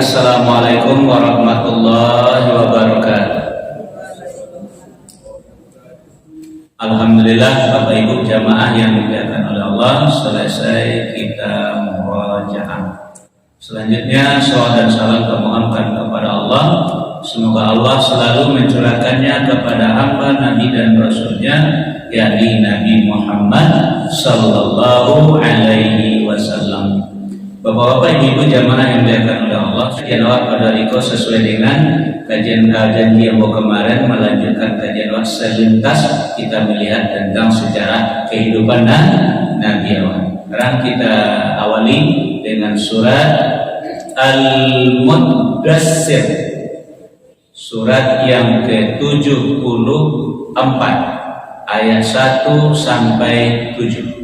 Assalamualaikum warahmatullahi wabarakatuh. Alhamdulillah Bapak Ibu jamaah yang dimuliakan oleh Allah, selesai kita murajaah. Selanjutnya salawat dan salam termohonkan kepada Allah. Semoga Allah selalu mencurahkannya kepada hamba Nabi dan Rasulnya, yakni Nabi Muhammad Sallallahu Alaihi Wasallam. Bapak-bapak, ibu-ibu jamaah yang dimuliakan oleh Allah, kajian awal pada Riko sesuai dengan kajian janji yang kemarin melanjutkan kajian awal selintas kita melihat tentang sejarah kehidupan Nabi awal. Sekarang kita awali dengan surat Al-Muddassir, surat yang ke-74 ayat 1 sampai 7.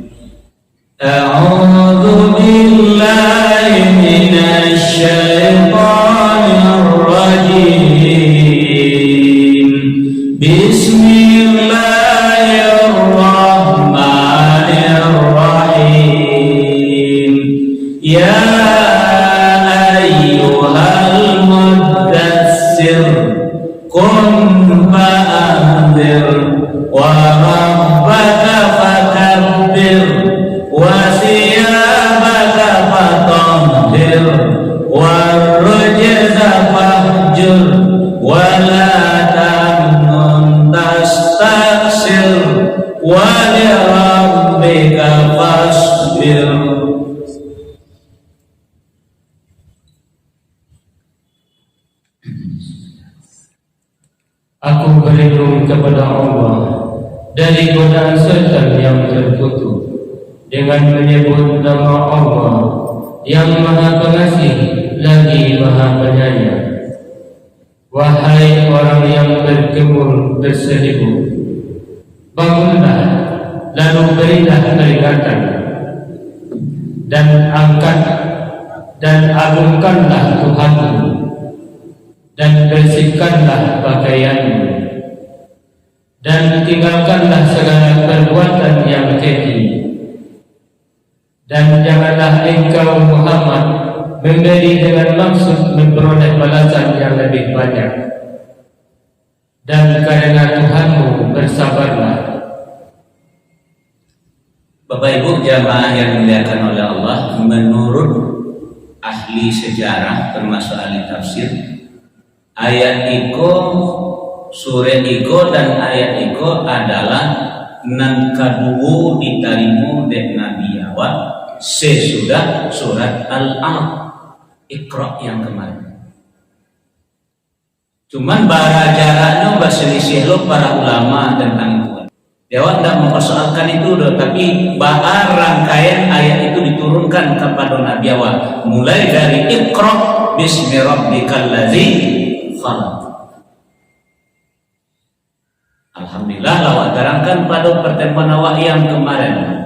A'udzu billahi minasy syaithanir rajim. Bismillahirrahmanirrahim. Ya ayyuhal muddassir qum fa'anzir wa rabbaka fakabbir wasiyabaka fatahhir warrujza fahjur wala tamnun tastaksir walirabbika fasbir. Aku berlindung kepada Allah dari godaan setan yang terkutuk dengan menyebut nama Allah yang Maha Pengasih lagi Maha Penyayang. Wahai orang yang bergemul berseribu, bangunlah lalu berilah peringatan dan angkat dan agungkanlah Tuhanmu dan bersihkanlah pakaianmu dan tinggalkanlah segala perbuatan yang keji. Dan janganlah engkau Muhammad memberi dengan maksud memperoleh balasan yang lebih banyak. Dan karena Tuhanmu bersabarlah. Bapak Ibu jamaah yang dimuliakan oleh Allah, menurut ahli sejarah termasuk ahli tafsir, ayat iko, surah iko dan ayat iko adalah nan kaduo ditarimu dek Nabi awal sesudah surat Al-Alaq, Iqra yang kemarin. Cuman bara jaraknya berselisih lo para ulama tentang itu. Dewan tidak mempersoalkan itu loh, tapi bahar rangkaian ayat itu diturunkan kepada Nabi awal, mulai dari Iqra bismi rabbikal ladzi khalaq. Alhamdulillah lawat terangkan pada pertemuan awal yang kemarin.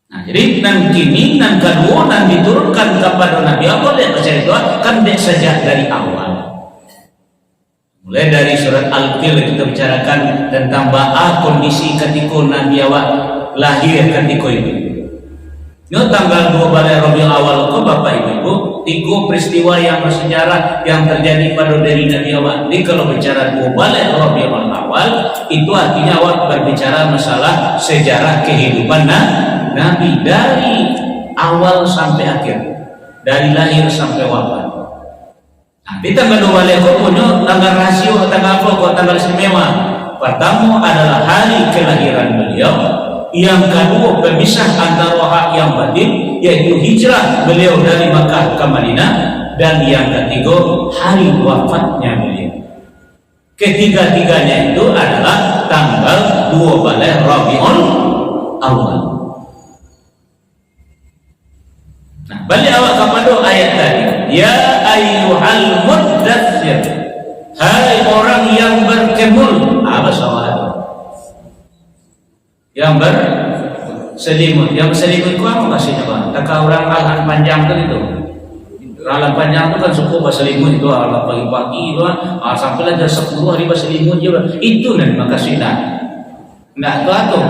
Nah, jadi nan kini nan kedua nan diturunkan kepada Nabi Allah lihat percaya itu kan dia sejak dari awal. Mulai dari surat Al-Fil kita bicarakan tentang kondisi ketika Nabi awal lahir ketika itu. Ini tanggal 2 Balai Rabiul Awal kok Bapak Ibu, 3 peristiwa yang bersejarah yang terjadi pada diri Nabi awal. Jadi kalau bicara 2 Balai Rabiul Awal itu artinya awal berbicara masalah sejarah kehidupan Nabi dari awal sampai akhir, dari lahir sampai wafat. Nanti tanggal 2 Balai kok punya tanggal rasio, tanggal apa kok tanggal istimewa. Pertama adalah hari kelahiran beliau. Yang kedua pemisah antara hak yang batin, yaitu hijrah beliau dari Makkah ke Madinah. Dan yang ketiga hari wafatnya beliau. Ketiga-tiganya itu adalah tanggal 2 Balai Rabiul Awal. Nah, balik awal kepada ayat tadi, ya ayyuhal muddassir, hai orang yang berkemul. Apa soal yang berselimut? Yang berselimut itu apa maksudnya Pak? Taka orang alan panjang itu. Alan panjang itu kan suku berselimut itu alat pagi-pagi itu sampai jam 10 hari berselimut juga. Itu nanti maksudnya. Enggak itu atau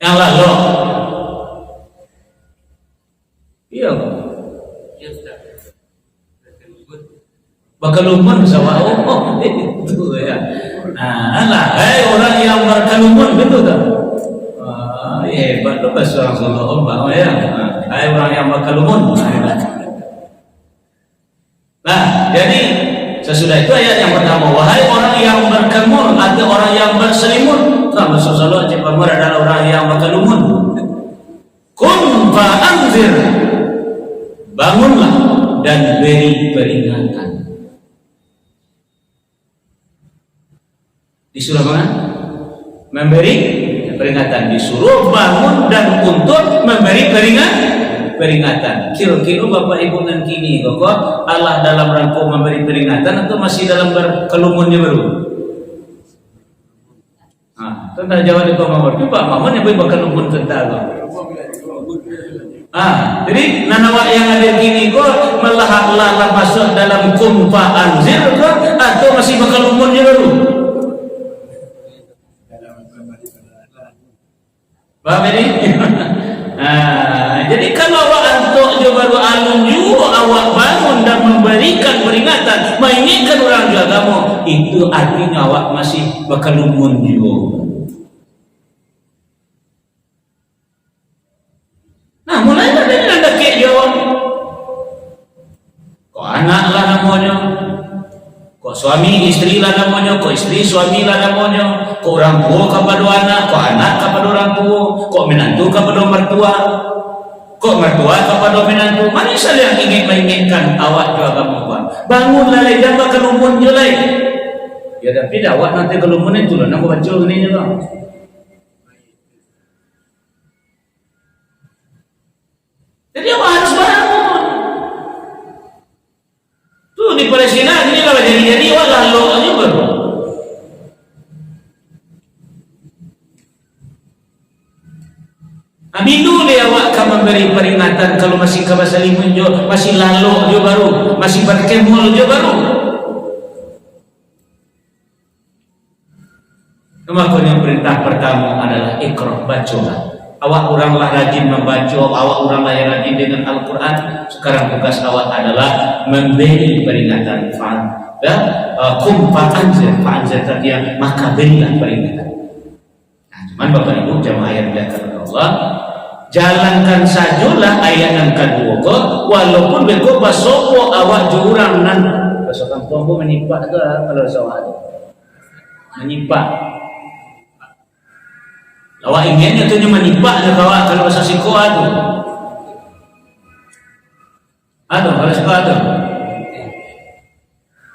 yang lalu. Iya. Bakalumun sama itu ya. Nah, orang yang berkalumun betul tak? Hebat tu bahasa Rasulullah ya. Orang yang berkalumun. Nah, jadi sesudah itu ayat yang pertama, wahai orang yang berkalumun atau orang yang berselimun. Nah, Rasulullah cepat adalah orang yang berkalumun. Kun fa'anzir, bangunlah dan beri peringatan. Disuruh mana? Memberi peringatan. Disuruh bangun dan untuk memberi peringatan. Kira-kira Bapak Ibu dan kini kok Allah dalam rangka memberi peringatan atau masih dalam berkelumunnya baru? Tentang jawab di Pak Mamun. Pak Mamun yang berkelumun tentang jadi nanawa yang ada kini kok melahap masuk dalam kumpa anzir kok atau masih berkelumunnya baru? Paham ini? Jadi kalau awak antuk je baru alun juga awak bangun dan memberikan peringatan, mengingatkan orang juga kamu, itu artinya awak masih berkelumun juga. Nah, mulai dari anda kek jawab, kok anak lah namanya, kok suami istri lah namanya, kok istri suami lah namanya, kok orang tua kepada anak, kok anak kepada orang tua, kok menantu kepada mertua, kok mertua kepada menantu. Mana salah yang ingin mengingatkan awak juga kamu buat? Bangunlah lagi, jangan kelumun je lagi. Ya tapi awak nanti kelumun itu lah, nak baca ini je lah. Jadi awak harus bangun. Tuh di Palestina ini kalau jadi awak lalu aja baru. Dulu dia awak akan memberi peringatan kalau masih kabasalimun jo, masih lalu jo baru, masih berkemul jo baru. Maka yang perintah pertama adalah ikra, bacalah. Awak oranglah rajin membaca, awak oranglah yang rajin dengan Al-Quran. Sekarang tugas awak adalah memberi peringatan. Kum fa'anzir, fa'anzir tadi maka berilah peringatan. Nah, cuman Bapak Ibu jamaah yang dimuliakan Allah, jalankan sajalah ayat yang kedua kok, walaupun beko basopo awak jurang nan bahasa kampung menyipak tu kalau sawah tu menyipak. Awak ingatnya tu cuma menyipak je kawak kalau bahasa sikoa tu. Kalau sikoa tu.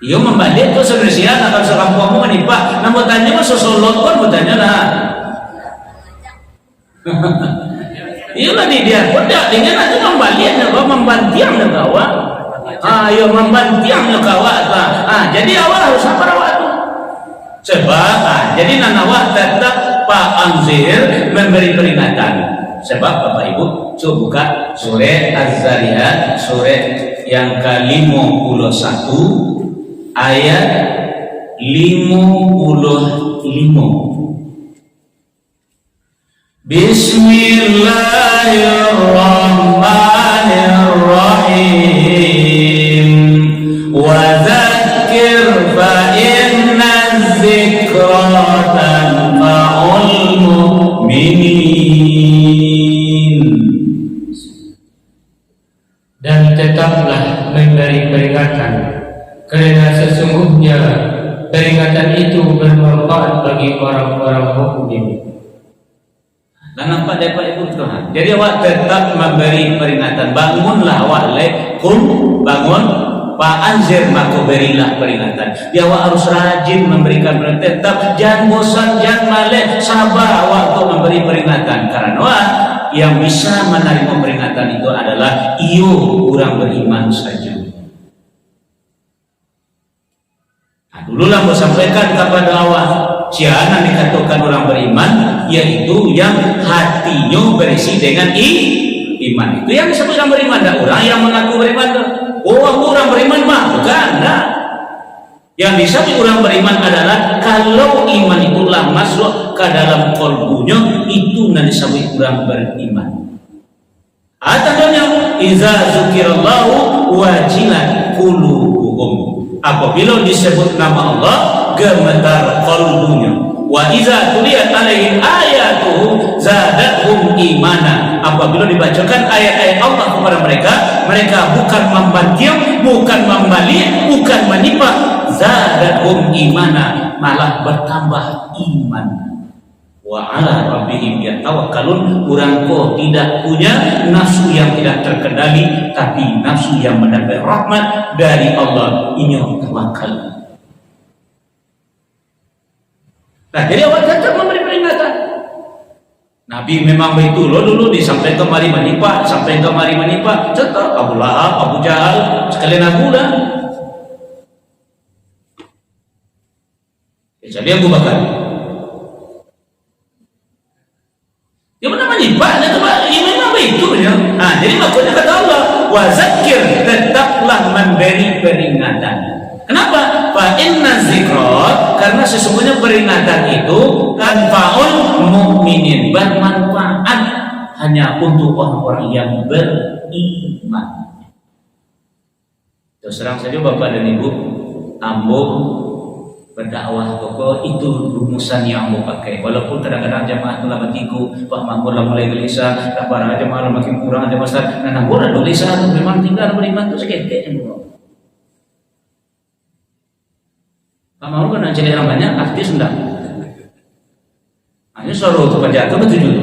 Ia membalik tu sebenarnya kalau sekampung menyipak. Namun tanya mah sosolot pun bertanya lah. Iyalah dia tidak dengan itu membaliknya kau membantiang le kawak. Yo membantiang le kawak lah. Jadi awak harus sabar awak tu. Sebab jadi nanawak tetap Pak Anzir memberi peringatan. Sebab Bapak Ibu coba buka surah Az-Zariyat surah yang ke-51 ayat 55. Bismillahirrahmanirrahim. Wa dzakir fa inna dzikra tanfa'ul mu'minin. Dan tetaplah memberi peringatan, kerana sesungguhnya peringatan itu bermanfaat bagi orang-orang mukmin. Dan nampak dapat itu Tuhan. Jadi awak tetap memberi peringatan. Bangunlah awak bangun. Pak Anzir maka berilah peringatan. Dia awak harus rajin memberikan peringatan. Tetap jangan bosan, jangan malas, sabar awak untuk memberi peringatan. Karena awak yang bisa menerima peringatan itu adalah orang beriman saja. Dululah mau sampaikan kepada awak siapa dikatakan orang beriman, yaitu yang hatinya berisi dengan iman. Itu yang disebut orang beriman. Ada orang yang mengaku beriman. Orang beriman mah bukan. Nah. Yang disebut orang beriman adalah kalau iman itulah masuk ke dalam kalbunya, itu nanti disebut orang beriman. Contohnya, iza zukirallahu wajilat qulubuhum. apabila disebut nama Allah gemetar qalbunya. Wa iza tuliyat alaihim ayatuhu zadatuhum imana. Apabila dibacakan ayat-ayat Allah kepada mereka, mereka bukan membanting, bukan membalik, bukan menipu, zadatuhum imana, malah bertambah iman. Wa ala rabbihim yatawakkalun. Orang kau tidak punya nafsu yang tidak terkendali, tapi nafsu yang mendapat rahmat dari Allah, ini tawakal. Nah, jadi awak tetap memberi peringatan. Nabi memang betul dulu disampaikan kemari menimpa, sampai kemari menimpa. Contoh Abu Lahab, Abu Jahal, sekalian Abu Lahab. Jadi Abu Bakar. Ya benar menimpa, ya memang betul ya. Nah, jadi maksudnya kata Allah, wa zakir, tetaplah memberi peringatan. Kenapa? Fa inna zikra, karena sesungguhnya peringatan itu tanfa'ul mukminin, bermanfaat hanya untuk orang-orang yang beriman. Terus terang saja Bapak dan Ibu, ambo berdakwah pokok itu rumusan yang ambo pakai. Walaupun kadang-kadang jamaah telah bertiku, Pak Makmur lah mulai gelisah, para jamaah makin kurang ada masalah. Nah, ambo dah gelisah, memang tinggal beriman itu seketik. Pak Makmur kan jadi orang banyak, artis enggak. Hanya suruh untuk penjatuh bertujuh.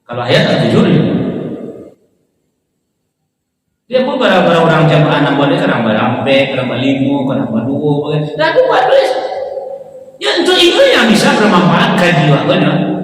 Kalau ayat bertujuh ya. Dia pun para orang jamaah anak boleh kadang berampe, kadang berlimu, kadang berduo, nah aku buat tulis. Ya untuk itu yang bisa bermanfaat jiwa kan.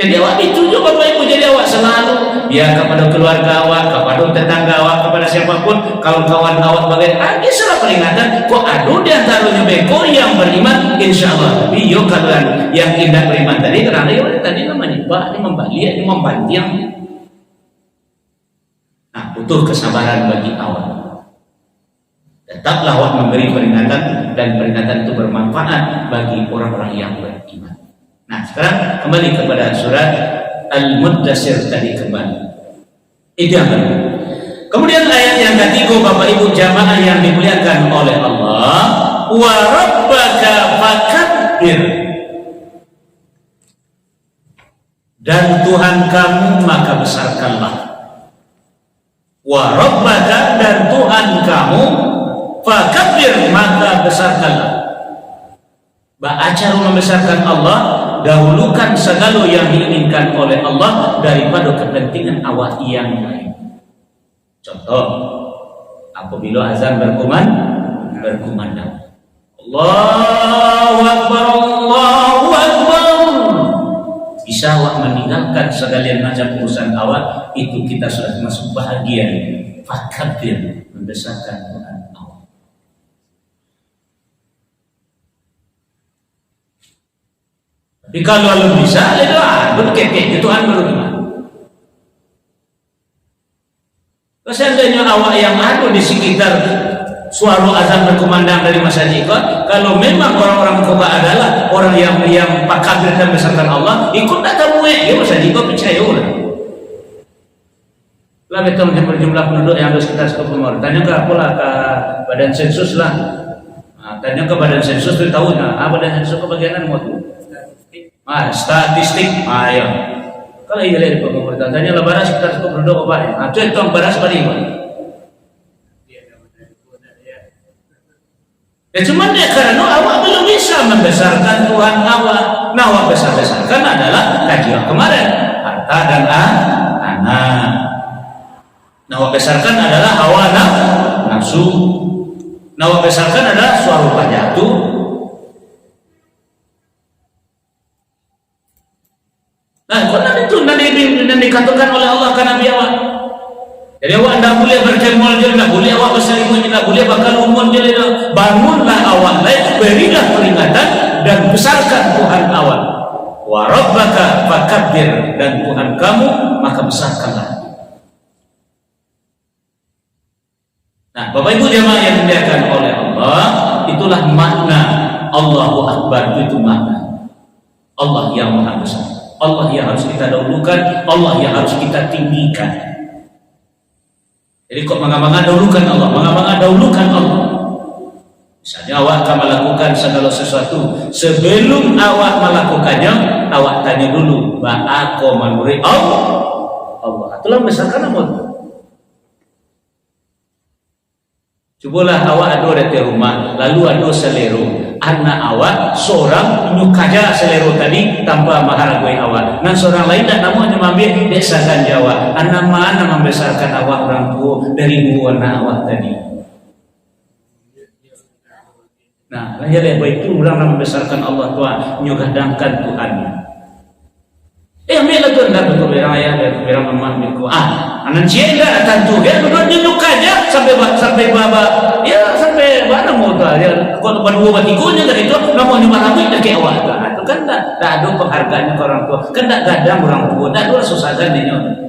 Jadi awak dituju Bapak Ibu, jadi awak selalu ya kepada keluarga awak, kepada tetangga awak, kepada siapapun, kawan-kawan awak bagai lagi salah peringatan. Kok aduh di antaranya beko yang beriman, insya Allah. Tapi yo kalau yang tidak beriman tadi karena yo tadi namanya Pak, ini membalik, ini membanting. Nah, butuh kesabaran bagi awak. Tetaplah awak memberi peringatan, dan peringatan itu bermanfaat bagi orang-orang yang beriman. Nah, sekarang kembali kepada surat Al-Muddatsir tadi kembali. Itu yang kedua. Kemudian ayat yang ketiga Bapak Ibu jamaah yang dimuliakan oleh Allah, wa rabbaka fakabbir. Dan Tuhan kamu maka besarkanlah. Wa rabbaka, dan Tuhan kamu fakabbir, maka besarkanlah. Cara membesarkan Allah, dahulukan segala yang diinginkan oleh Allah daripada kepentingan awak yang lain. Contoh, apabila azan berkumandang, Allahu Akbar, Allahu Akbar, bisa awak meninggalkan segala macam urusan awak, itu kita sudah masuk bahagia. Fakabbir, membesarkan Tuhan Allah. Tapi kalau belum bisa, ya doa, berkepek, Tuhan baru gimana? Seandainya awak yang ada di sekitar suara azan berkumandang dari masjid, kalau memang orang-orang kota adalah orang yang pakabir dan besarkan Allah, ikut datang ya masjid percaya orang. Lah betul jumlah penduduk yang ada sekitar 10 orang. Tanya ke apalah ke badan sensus lah. Nah, tanya ke badan sensus itu tahu nah, badan sensus kebagianan mau tuh. Statistik, ayo. Kalau ini dari pemerintah, tanya lebaran sekitar 10 penduduk apa ya? Nah, itu yang beras pada ini. Ya cuma dia karena awak belum bisa membesarkan Tuhan awak. Nah, awak besar-besarkan adalah kajian kemarin, harta dan anak. Nah, awak besarkan adalah hawa nafsu. Nah, awak besarkan adalah suara pajatu. Nah, kalau itu nanti dikatakan oleh Allah ke Nabi awak. Jadi awak tidak boleh berjemol je, tidak boleh awak berselimut, tidak boleh bakal umur je. Bangunlah awak lain, berilah peringatan dan besarkan Tuhan awak. Wa rabbaka fakabbir, dan Tuhan kamu maka besarkanlah. Nah, Bapak Ibu jemaah yang dimuliakan oleh Allah, itulah makna Allahu Akbar, itu makna Allah yang Maha Besar. Allah yang harus kita dahulukan, Allah yang harus kita tinggikan. Jadi kok mengapa dahulukan Allah, mengapa dahulukan Allah. Misalnya awak akan melakukan segala sesuatu, sebelum awak melakukannya, awak tanya dulu, aku menurut Allah. Itulah besarkan apa? Cobalah awak ada di rumah, lalu ada selero, anak awak seorang nyukaja selero tadi tanpa menghargai awak. Dan seorang lain tak namanya mengambil desakan Jawa. Anak mana membesarkan awak orang tua dari anak awak tadi. Nah, jadi itu orang membesarkan Allah Tua, menyugadangkan Tuhan. Ambil tu hendak betul berang ayah, berang mama miku. Anak cienda tentu ya, duduk nyuk aja sampai baba, ya sampai mana mau tu ya. Kalau berdua batikunya dari itu, namun dimarahi dah ke awak. Itu kan tak ada penghargaan ke orang tua, kan tak gadang orang tua, tak ada susah gantinya.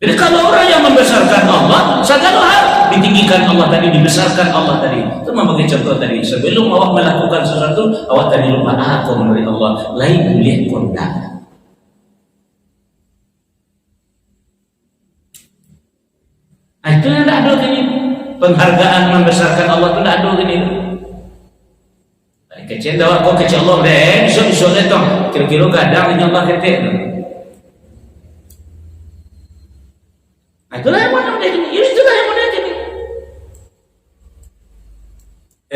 Jadi kalau orang yang membesarkan Allah, segala hal ditinggikan Allah tadi, dibesarkan Allah tadi. Itu membagi contoh tadi. Sebelum awak melakukan sesuatu, awak tadi lupa aku menurut Allah. Lain boleh kondak. Itu yang tak ada gini. Penghargaan membesarkan Allah itu tak ada gini. Kecil dah kau kecil Allah deh. Bisa letong. Kira-kira kadang ini Allah ketik. Itulah yang mana dia gini. Itulah yang mana dia gini.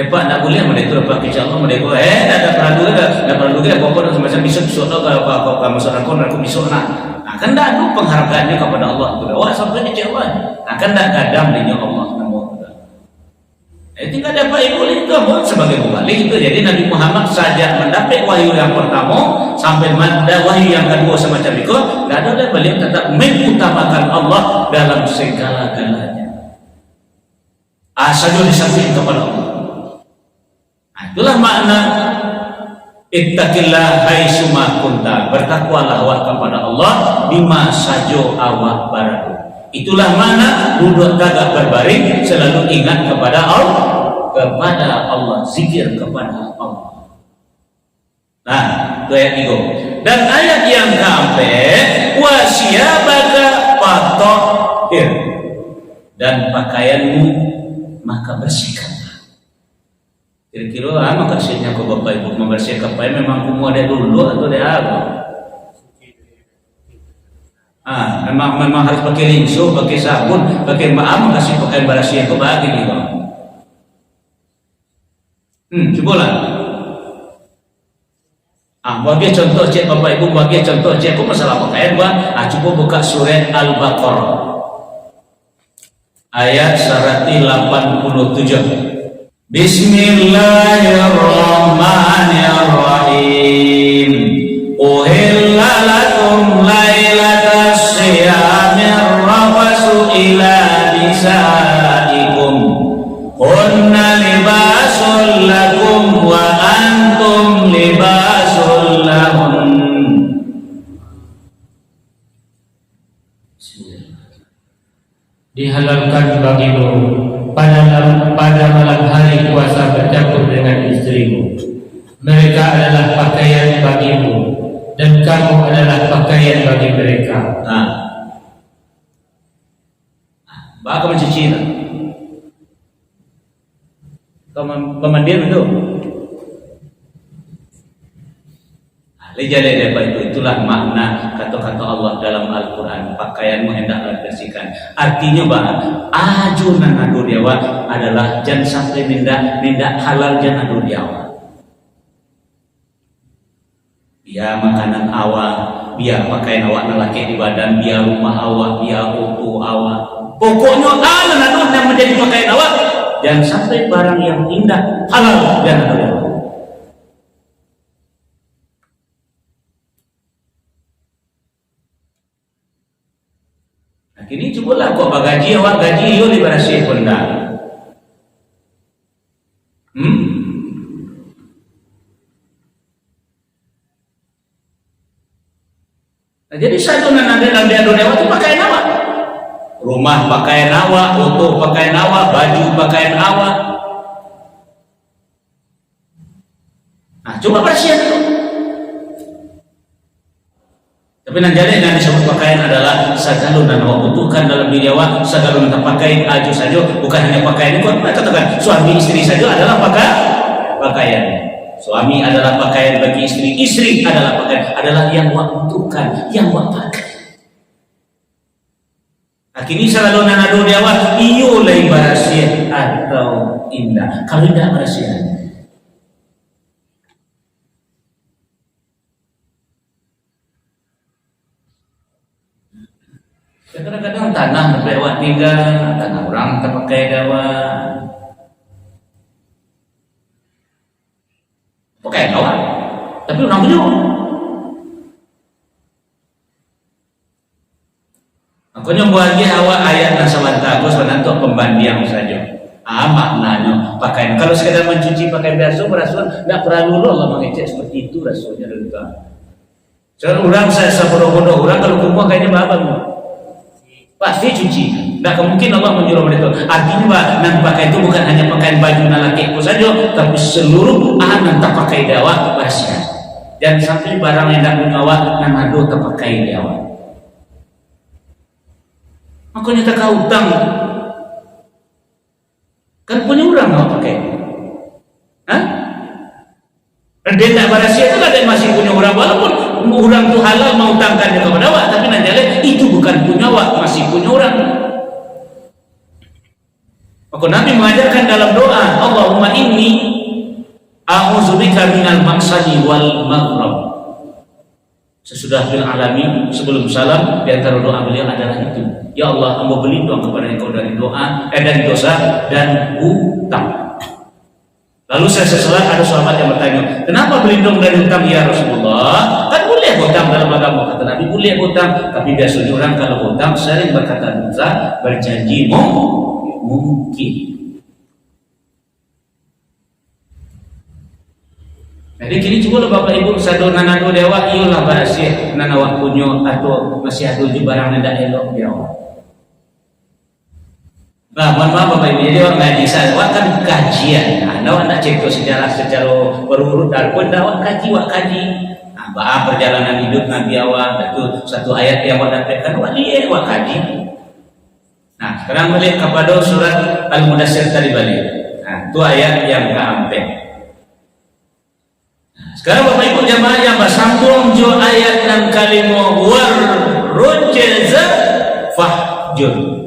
Pak nak boleh mereka tu apa kecil Allah mereka ada peraduga pokok macam besok nak kalau kamu seorang kon aku besok nak kan tak ada penghargaannya kepada Allah tu awak sampai kecil Allah kan tak kadang dengan Allah nama tinggal dapat ibu itu sebagai mubalik itu. Jadi Nabi Muhammad saja mendapat wahyu yang pertama sampai wahyu yang kedua semacam itu, tidak ada beliau tetap mengutamakan Allah dalam segala-galanya. Saja disampaikan kepada Allah. Itulah makna ittaqillah haitsuma kunta, bertakwalah awak kepada Allah di mana saja awak berada. Itulah makna duduk tagak berbaring selalu ingat kepada Allah, zikir kepada Allah. Nah, itu ayat 3. Dan ayat yang keempat, wasiyabaka fatahhir, dan pakaianmu maka bersihkanlah. Kira-kira maksudnya ke Bapak Ibu membersihkan pakaian memang kamu ada dulu atau ada apa? Memang harus pakai linsu, pakai sabun, pakai kasih pakaian bersih itu bagi nih bang. Cobalah. Bagi contoh cek Bapak Ibu, bagi contoh cek aku masalah pakaian bang. Coba buka surat Al-Baqarah ayat 187. Bismillahirrahmanirrahim. Uhilla lakum lailatas siyamir rafasu ila nisaikum kunna libasul lakum wa antum libasul lahun. Dihalalkan bagimu pada malam hari puasa bercampur dengan istrimu. Mereka adalah pakaian bagimu dan kamu adalah pakaian bagi mereka. Baka mencuci tak? Kau pemandian itu? Lihat itu, itulah makna kata-kata Allah dalam Al-Quran. Pakaianmu hendaklah bersihkan. Artinya bahwa ajunan adu dewa adalah jangan sampai nindak halal jangan adu dewa. Biar makanan awak, biar pakaian awak lelaki di badan, biar rumah awak, biar utuh awak. Pokoknya halal yang menjadi pakaian awak. Jangan sampai barang yang indah halal jangan adu dewa. Kini cubalah kau bagaji awak gaji yo di barasi pun dah. Jadi satu nanti dalam dia dewa itu pakaian awak. Rumah pakaian awak, auto pakaian awak, baju pakaian awak. Coba bersih itu. Tapi Tapi nanti yang disebut pakaian adalah sagalun dan awak butuhkan dalam diri awak, sagalun tak pakai aju saja, bukan hanya pakaian. Kau katakan suami istri saja adalah pakaian. Suami adalah pakaian bagi istri, istri adalah pakaian, adalah yang awak butuhkan, yang awak pakai. Kini sagalun dan adu dia awak, iyo lay barasia atau indah. Kalau tidak barasia. Kadang-kadang tanah berlewat tinggal, tanah orang terpakai dawa. Pakai dawa, tapi orang punya. Makanya bagi awak ayat dan sabanta aku sebenarnya untuk pembandian saja. Maknanya pakaian. Kalau sekedar mencuci pakai biasa, rasul tidak perlu Allah mengecek seperti itu rasulnya juga. Soal orang saya bodoh-bodoh orang kalau kumpul kayaknya babang. Pasti cuci. Tidak mungkin Allah menyuruh mereka. Artinya nan pakai itu bukan hanya pakaian baju laki itu saja, tapi seluruh anak tak pakai dawa bersih. Dan sampai barang yang tak punya awak nan ado tak pakai dawa. Makanya tak kau utang. Kan punya orang awak pakai. Hah? Dia tak bersih itu ada masih punya orang, walaupun orang tu halal mau utangkannya kepada awak, tapi nanti itu bukan punya awak, masih punya orang. Maka Nabi mengajarkan dalam doa, Allahumma inni a'udzubika minal maksadi wal maghrab. Sesudah bil alami, sebelum salam, di antara doa beliau adalah itu. Ya Allah, hamba berlindung kepada Engkau dari dari dosa dan hutang. Lalu saya sesalat ada sahabat yang bertanya, kenapa berlindung dari hutang ya Rasulullah? Kan boleh hutang dalam agama, kata Nabi, boleh hutang. Tapi biasanya orang kalau hutang sering berkata dusta, berjanji mungkin. Jadi kini coba Bapak Ibu sadu nanado dewa iyalah barasi nanawa punyo atau masih ada di barang nanda elok dewa. Nah, mohon maaf Bapak Ibu, jadi orang ngaji saya, kan kajian. Nah, nak cerita sejarah secara berurut dan pun dah kaji. Nah, bahas perjalanan hidup Nabi awal, itu satu ayat yang awak dapatkan, awak kaji. Nah, sekarang balik kepada surat Al-Mudassir tadi balik. Nah, itu ayat yang keempat. Nah, sekarang Bapak Ibu jamaah yang bersambung jo ayat dan kalimat warrujza fahjur.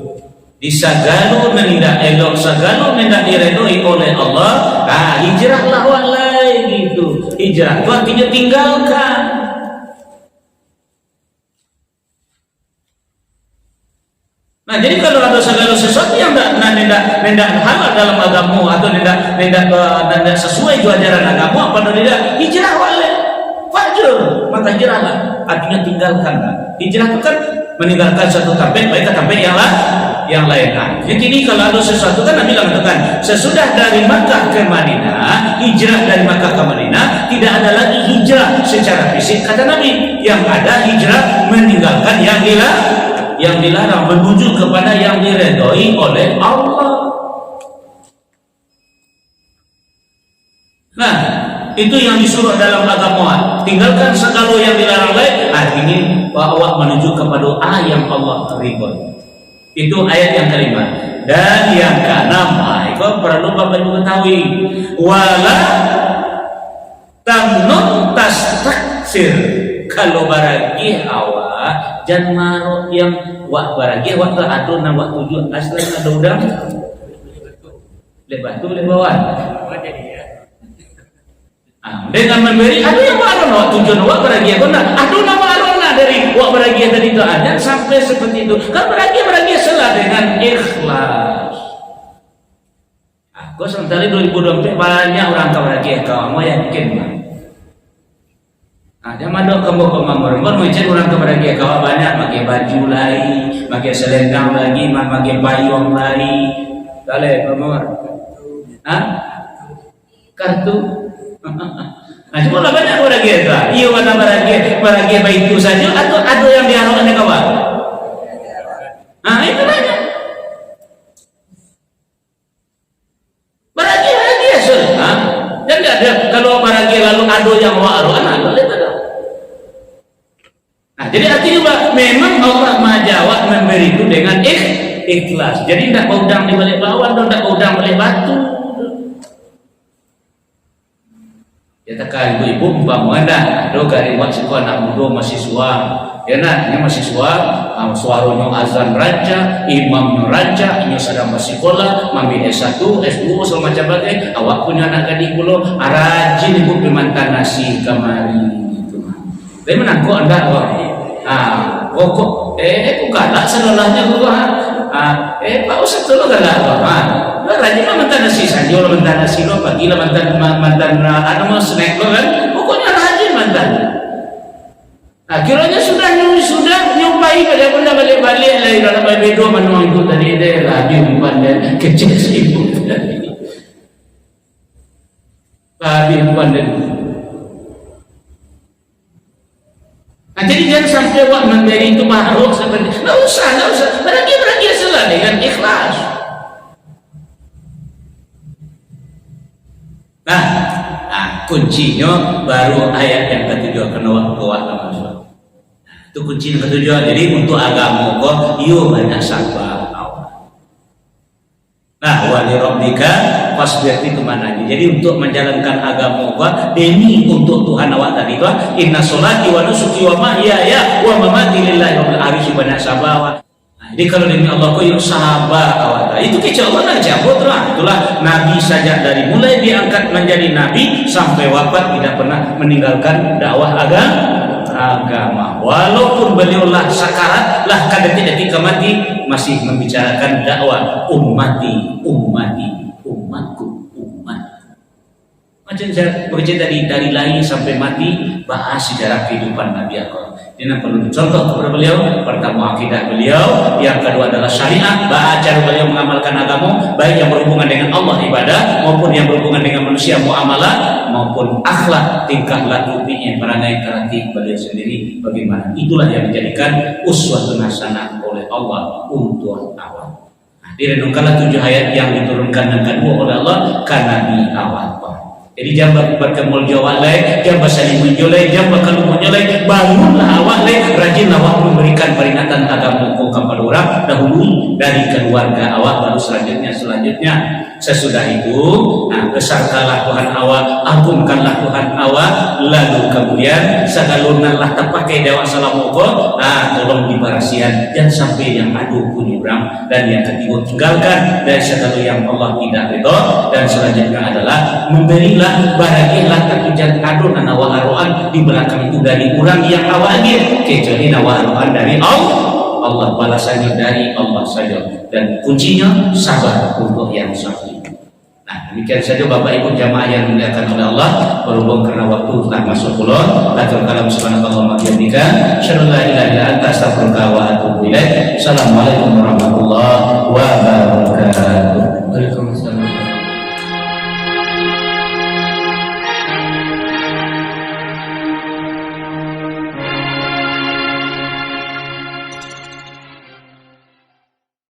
Disagalu mendak elok, sagalu mendak diredoi oleh Allah. Hijrahlah walai gitu. Hijrah itu artinya tinggalkan. Nah, jadi kalau ada segala sesuatu yang tidak halal dalam agama atau tidak sesuai dengan ajaran agama, apa tidak hijrah walai. Fajr, maka hijrahlah. Artinya tinggalkanlah. Hijrah itu kan meninggalkan satu tempat baik ke tempat yang lain. Jadi ini kalau ada sesuatu kan Nabi mengatakan sesudah dari Makkah ke Madinah, hijrah dari Makkah ke Madinah, tidak ada lagi hijrah secara fisik kata Nabi. Yang ada hijrah meninggalkan yang dilarang menuju kepada yang diredoi oleh Allah. Nah, itu yang disuruh dalam agama. Tinggalkan segala yang dilarang lain. Artinya bahwa menuju kepada yang Allah ridhoi. Itu ayat yang kelima. Dan yang keenam, itu perlu Bapak Ibu ketahui, wala tamnun tastaksir. Kalau baragi awak jangan maruk yang wak baragi wak ke adu na wak tujuh asli ada udang lebat tu lebawan. Dengan memberi ada yang maruk wak tujuh wak baragi aku nak adu nama dari wak beragia tadi itu ada sampai seperti itu. Kan beragia salah dengan ikhlas. Aku sementara 2020 banyak orang kau beragia kau mau yakin mah. Jangan dok kamu pemamor mencari orang kau beragia kau banyak pakai baju lagi, pakai selendang lagi, pakai payung lagi. Kale pemamor. Kartu. Nah, cuma lah banyak beragia tu. Iya mana beragia baik itu saja atau ada yang diharapkan kawan. Nah, itu banyak. Beragia saja. Dan ada kalau beragia lalu ada yang waru anak boleh tak? Nah, jadi artinya memang Allah Maha jawab memberi itu dengan ikhlas. Jadi tidak baudang di balik bawah, tidak baudang balik batu. Ya takkan ibu-ibu umpama anda do gari buat sekolah anak muda mahasiswa. Ya nak, ini mahasiswa suaranya azan raja, imamnya raja, ini sedang bersekolah, mambi S1, S2, segala macam bagai. Awak punya anak gadis pulau, rajin ibu pemantan nasi kamari gitu. Tapi mana kok anda awak? Kok galak selalahnya gua. Pak Ustaz tu lo galak apa? Rajin lah mantan nasi saja, lo mantan nasi lo pagi lah mantan mau snack lo kan. Pokoknya rajin mantan. Kiranya sudah nyupai pada benda balik-balik lah dalam bedo manuang itu tadi dia lah umpan dan kecil sibuk tadi. Umpan dan. Jadi jangan sampai wak memberi itu makhluk seperti nggak usah. Beragi salah dengan ikhlas. Kuncinya baru ayat yang ketujuh kena waktu masuk. Itu kunci yang ketujuh. Jadi untuk agama kau, yuk banyak sabar. Wali rabbika fasbir itu mananya. Jadi untuk menjalankan agama kau, demi untuk Tuhan awak tadi itu, inna sholati wa nusuki wa mahyaya wa mamati lillahi rabbil alamin, banyak sabar. Jadi kalau demi Allah kau yuk sabar awak. Itu kecil Allah nak cabut lah. Itulah Nabi saja dari mulai diangkat menjadi Nabi sampai wafat tidak pernah meninggalkan dakwah agama. Walaupun beliau lah sakarat lah detik-detik mati masih membicarakan dakwah umatku. Macam saya bercerita dari lahir sampai mati bahas sejarah kehidupan Nabi Allah. Ini perlu contoh kepada beliau. Pertama akidah beliau, yang kedua adalah syariat, cara beliau mengamalkan agama, baik yang berhubungan dengan Allah ibadah maupun yang berhubungan dengan manusia muamalah maupun akhlak tingkah laku perangai karakter beliau sendiri bagaimana. Itulah yang dijadikan uswatun hasanah oleh Allah untuk awal. Direnungkanlah 7 ayat yang diturunkan dan kedua oleh Allah ke Nabi awal. Jadi jangan berkemul jawab lain, jangan saling menjolai, jangan berkalu menjolai. Bangunlah awak lain, rajinlah awak memberikan peringatan agama kepada orang dahulu dari keluarga awak, baru selanjutnya. Sesudah itu, besarkanlah Tuhan awak, agungkanlah Tuhan awak, lalu kemudian segalunanlah terpakai dewa salamoko, tolong dibarasian, jangan sampai yang aduh punya orang, dan yang ketiga tinggalkan dari segala yang Allah tidak ridho, dan selanjutnya adalah memberilah barakilah tertujan adun awak aruan di belakang itu dari orang yang awak agir, kecuali awak aruan dari Allah balasannya dari Allah saja, dan kuncinya sabar untuk yang sahih. Demikian saja Bapak Ibu jamaah yang dimuliakan oleh Allah. Berhubung karena waktu telah masuk pulau, atur kalam subhanallah wa bihamdika, asyhadu an la ilaha illa anta, astaghfiruka wa atubu ilaik. Assalamualaikum warahmatullahi wabarakatuh. Waalaikumsalam.